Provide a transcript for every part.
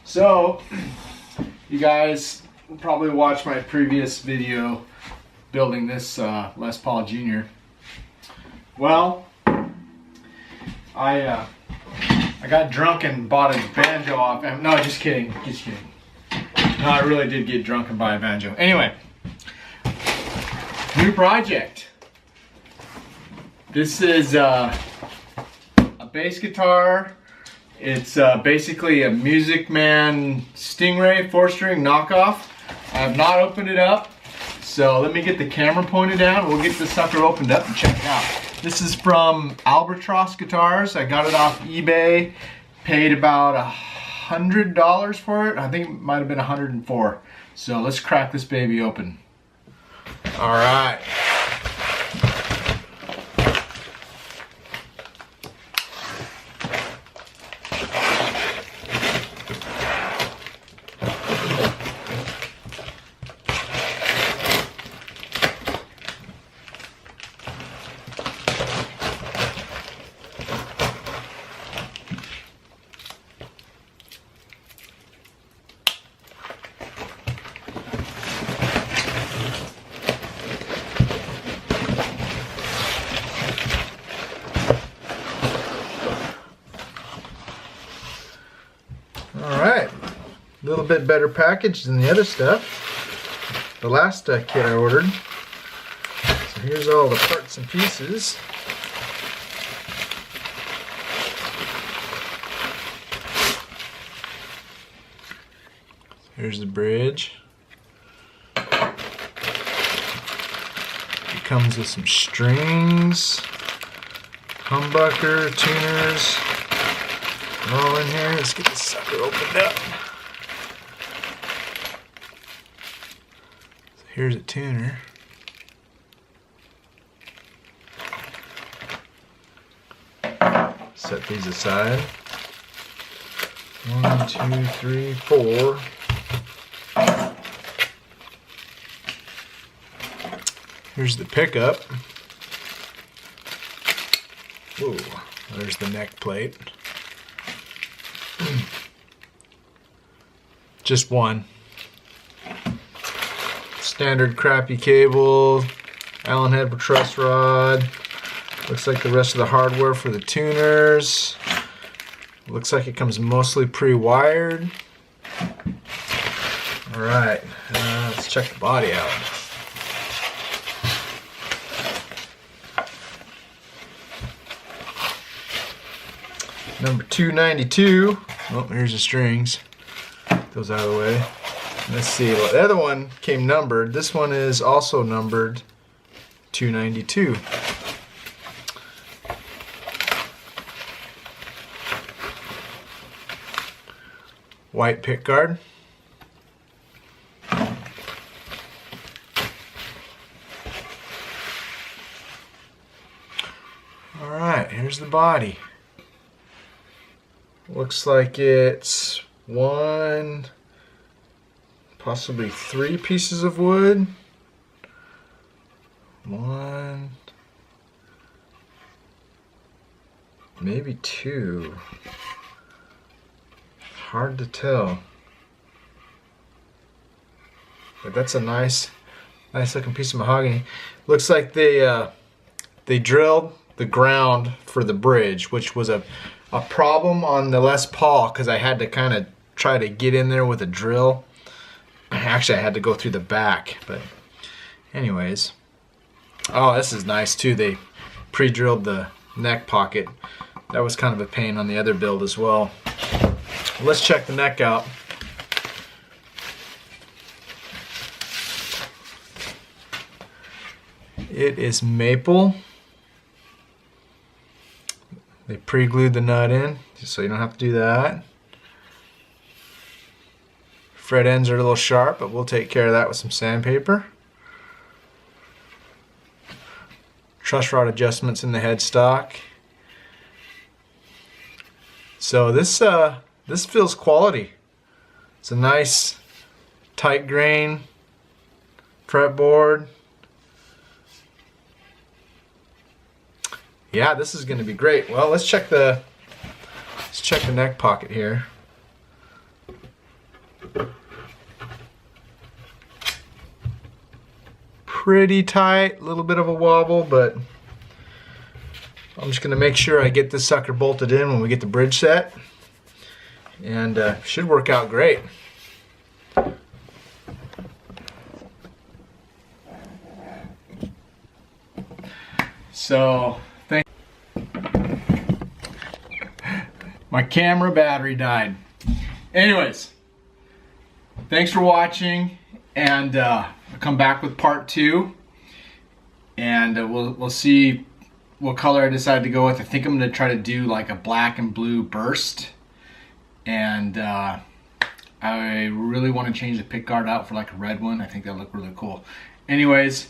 So, you guys probably watched my previous video building this Les Paul Jr. Well, I got drunk and bought a banjo off. No, just kidding, just kidding. No, I really did get drunk and buy a banjo. Anyway, new project. This is a bass guitar. It's basically a Music Man Stingray 4-string knockoff. I have not opened it up, so let me get the camera pointed down. We'll get this sucker opened up and check it out. This is from Albatross Guitars. I got it off eBay. Paid about $100 for it. I think it might have been $104. So let's crack this baby open. All right. Alright, a little bit better package than the other stuff. The last kit I ordered. So here's all the parts and pieces. Here's the bridge. It comes with some strings, humbucker, tuners. All in here. Let's get this sucker opened up. So here's a tuner. Set these aside. 1, 2, 3, 4. Here's the pickup. Whoa, there's the neck plate. Just one. Standard crappy cable, Allen head for truss rod. Looks like the rest of the hardware for the tuners. Looks like it comes mostly pre-wired. Alright, let's check the body out. Number 292. Oh, here's the strings. Those out of the way. Let's see. Well, the other one came numbered. This one is also numbered 292. White pick guard. Alright, here's the body. Looks like it's 1, possibly 3 pieces of wood. 1, maybe 2. Hard to tell. But that's a nice looking piece of mahogany. Looks like they drilled the ground for the bridge, which was a problem on the Les Paul because I had to kind of try to get in there with a drill. Actually, I had to go through the back, but anyways. Oh, this is nice too. They pre-drilled the neck pocket. That was kind of a pain on the other build as well. Let's check the neck out. It is maple. They pre-glued the nut in, just so you don't have to do that. Fret ends are a little sharp, but we'll take care of that with some sandpaper. Truss rod adjustments in the headstock. So this feels quality. It's a nice tight grain fretboard. Yeah, this is going to be great. Well, let's check the neck pocket here. Pretty tight, a little bit of a wobble, but I'm just gonna make sure I get this sucker bolted in when we get the bridge set, and should work out great. So, my camera battery died. Anyways, thanks for watching, and I'll come back with part 2, and we'll see what color I decide to go with. I think I'm gonna try to do like a black and blue burst, and I really want to change the pick guard out for like a red one. I think that'll look really cool. Anyways,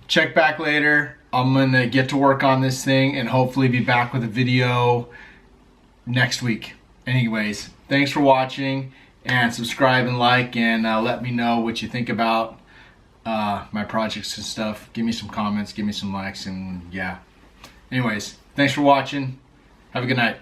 check back later. I'm gonna get to work on this thing and hopefully be back with a video next week. Anyways, thanks for watching, and subscribe and like, and let me know what you think about my projects and stuff. Give me some comments, give me some likes, and yeah. Anyways, thanks for watching. Have a good night.